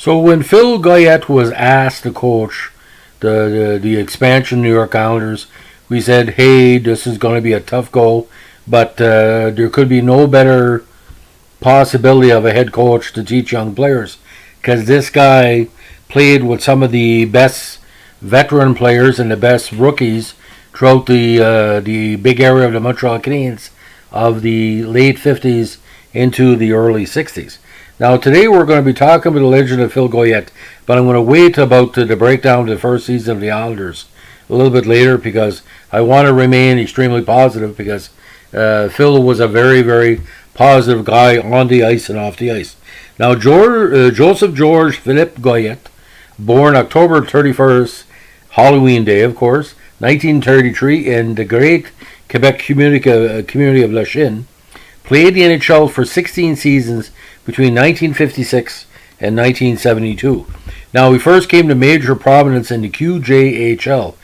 So when Phil Goyette was asked to coach the expansion New York Islanders, we said, hey, this is going to be a tough goal, but there could be no better possibility of a head coach to teach young players, because this guy played with some of the best veteran players and the best rookies throughout the big area of the Montreal Canadiens of the late 50s into the early 60s. Now today we're going to be talking about the legend of Phil Goyette, but I'm going to wait about the breakdown of the first season of the Islanders a little bit later, because I want to remain extremely positive, because Phil was a very, very positive guy on the ice and off the ice. Now Joseph George Philippe Goyette, born October 31st, Halloween Day of course, 1933 in the great Quebec community of Lachine, played the NHL for 16 seasons between 1956 and 1972. Now, he first came to major prominence in the QJHL,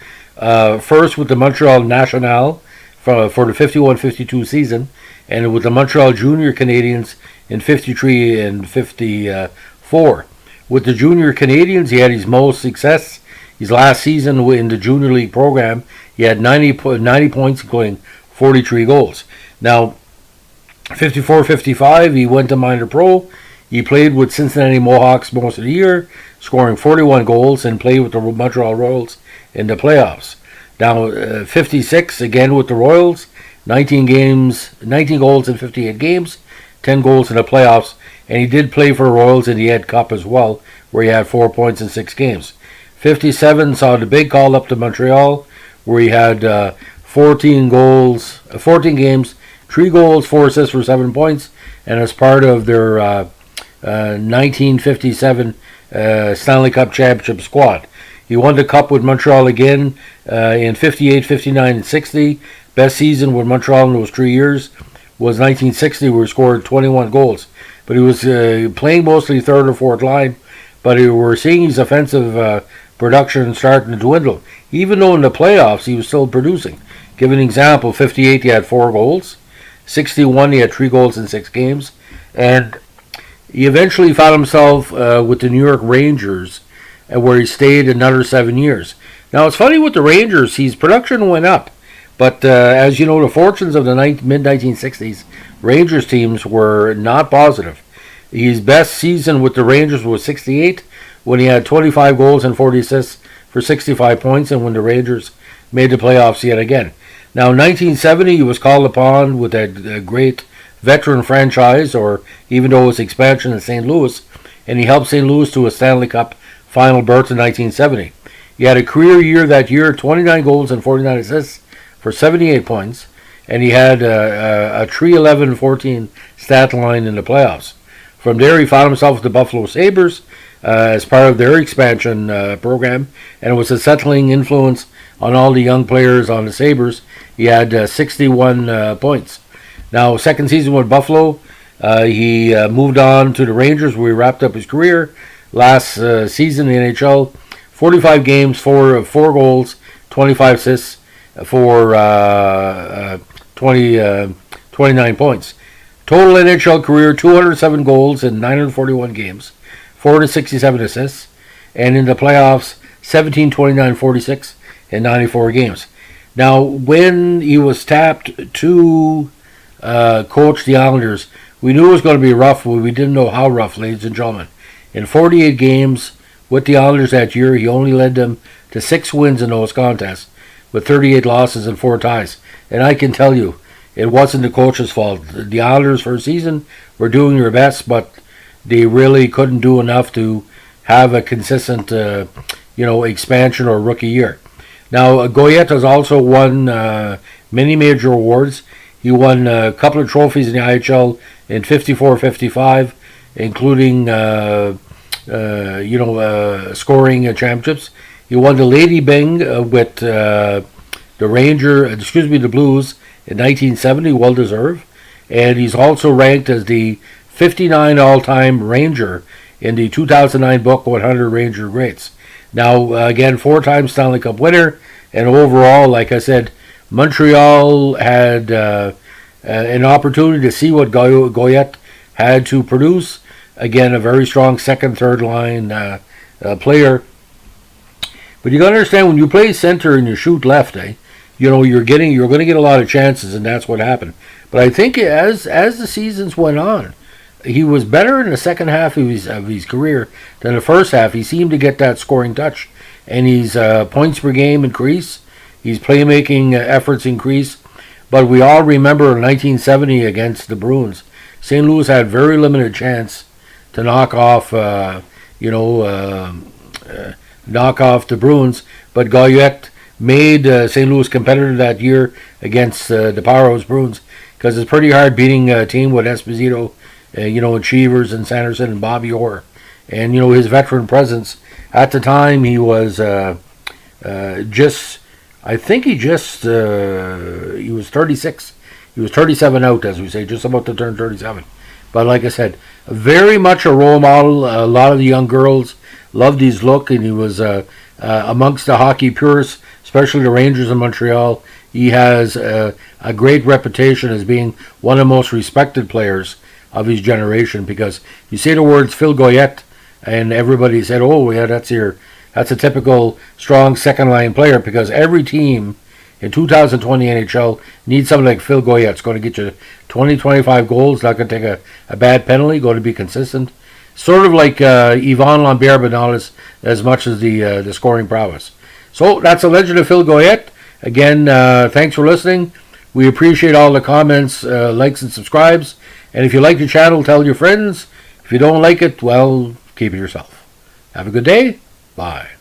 first with the Montreal National for the 51-52 season, and with the Montreal Junior Canadiens in 53 and 54. With the Junior Canadiens, he had his most success. His last season in the Junior League program, he had 90 points, including 43 goals. Now, 54-55, he went to minor pro. He played with Cincinnati Mohawks most of the year, scoring 41 goals, and played with the Montreal Royals in the playoffs. Now, 56, again with the Royals, 19 goals in 58 games, 10 goals in the playoffs, and he did play for the Royals in the Ed Cup as well, where he had 4 points in 6 games. 57 saw the big call up to Montreal, where he had 14 games, 3 goals, 4 assists for 7 points, and as part of their 1957 Stanley Cup Championship squad. He won the Cup with Montreal again in 58, 59, and 60. Best season with Montreal in those 3 years was 1960, where he scored 21 goals. But he was playing mostly third or fourth line, but we were seeing his offensive production starting to dwindle. Even though in the playoffs he was still producing. Give an example, 58 he had 4 goals. 61 he had 3 goals in 6 games. And he eventually found himself with the New York Rangers, where he stayed another 7 years. Now it's funny with the Rangers, his production went up. But as you know, the fortunes of the mid-1960s Rangers teams were not positive. His best season with the Rangers was 68, when he had 25 goals and 40 assists for 65 points, and when the Rangers made the playoffs yet again. Now, 1970, he was called upon with a great veteran franchise, or even though it was expansion in St. Louis, and he helped St. Louis to a Stanley Cup final berth in 1970. He had a career year that year, 29 goals and 49 assists for 78 points, and he had a 3-11-14 stat line in the playoffs. From there, he found himself with the Buffalo Sabres as part of their expansion program, and it was a settling influence on all the young players on the Sabres. He had 61 points. Now, second season with Buffalo, he moved on to the Rangers, where he wrapped up his career. Last season in the NHL, 45 games, 4 goals, 25 assists for 29 points. Total NHL career, 207 goals in 941 games, 467 assists, and in the playoffs, 17, 29, 46 in 94 games. Now, when he was tapped to coach the Islanders, we knew it was going to be rough, but we didn't know how rough, ladies and gentlemen. In 48 games with the Islanders that year, he only led them to 6 wins in those contests, with 38 losses and 4 ties. And I can tell you, it wasn't the coach's fault. The Islanders for a season were doing their best, but they really couldn't do enough to have a consistent, expansion or rookie year. Now, Goyette has also won many major awards. He won a couple of trophies in the IHL in 54-55, including scoring championships. He won the Lady Byng with the Blues in 1970, well deserved. And he's also ranked as the 59 all-time Ranger in the 2009 book 100 Ranger Greats. Now, again, 4-time Stanley Cup winner, and overall, like I said, Montreal had an opportunity to see what Goyette had to produce. Again, a very strong second, third line player. But you got to understand, when you play center and you shoot left, you're going to get a lot of chances, and that's what happened. But I think as the seasons went on, he was better in the second half of his career than the first half. He seemed to get that scoring touch, and his points per game increased. His playmaking efforts increased. But we all remember in 1970 against the Bruins, St. Louis had very limited chance to knock off the Bruins. But Goyette made St. Louis competitive that year against the Powerhouse Bruins, because it's pretty hard beating a team with Esposito, and Cheevers and Sanderson and Bobby Orr. And, his veteran presence. At the time, he was he was 36. He was 37 out, as we say, just about to turn 37. But like I said, very much a role model. A lot of the young girls loved his look, and he was amongst the hockey purists, especially the Rangers in Montreal. He has a great reputation as being one of the most respected players of his generation, because you say the words Phil Goyette, and everybody said, "Oh, yeah, that's a typical strong second line player," because every team in 2020 NHL needs somebody like Phil Goyette. It's going to get you 20-25 goals, not going to take a bad penalty, going to be consistent. Sort of like Yvon Lambert, but not as much as the scoring prowess. So that's a legend of Phil Goyette. Again, thanks for listening. We appreciate all the comments, likes, and subscribes. And if you like the channel, tell your friends. If you don't like it, well, keep it yourself. Have a good day. Bye.